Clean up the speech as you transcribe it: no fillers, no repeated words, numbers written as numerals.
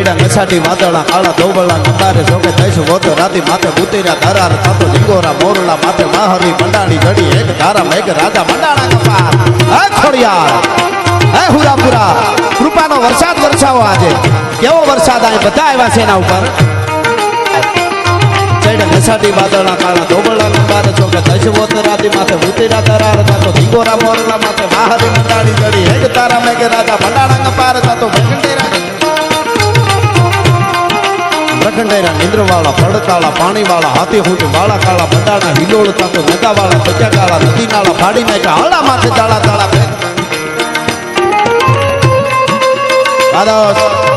ચડ્યા નસાટી વાદળા કાળા ધોબળા નંબારે જોકે થઈશું વોતો રાતી માથે બુતેરા ધરાર થતો લીંગોરા મોરલા માથે માહરી મંડાણી જડી એક ધારા મેઘ રાજા મંડાણા કપાર હે ખોડિયાર હે હુરાપુરા કૃપાનો વરસાદ વરસાવો આજે કેવો વરસાદ આ બધા આવ્યા છે એના ઉપર ચડ્યા નસાટી વાદળા કાળા ધોબળા નંબારે જોકે થઈશું વોતો રાતી માથે બુતેરા ધરાર થતો લીંગોરા મોરલા માથે માહરી મંડાણી જડી એક ધારા મેઘ રાજા મંડાણા કપાર થતો પ્રખંડેરા નિંદ્રવાળા પડતાળા પાણીવાળા હાથી હુંટ વાળા કાળા બંડાણા હિલોળ તાતો નદાવાળા સજા કાળા નદી નાળા ફાડી નાખ્યા હાળા માથે તાળા તાળા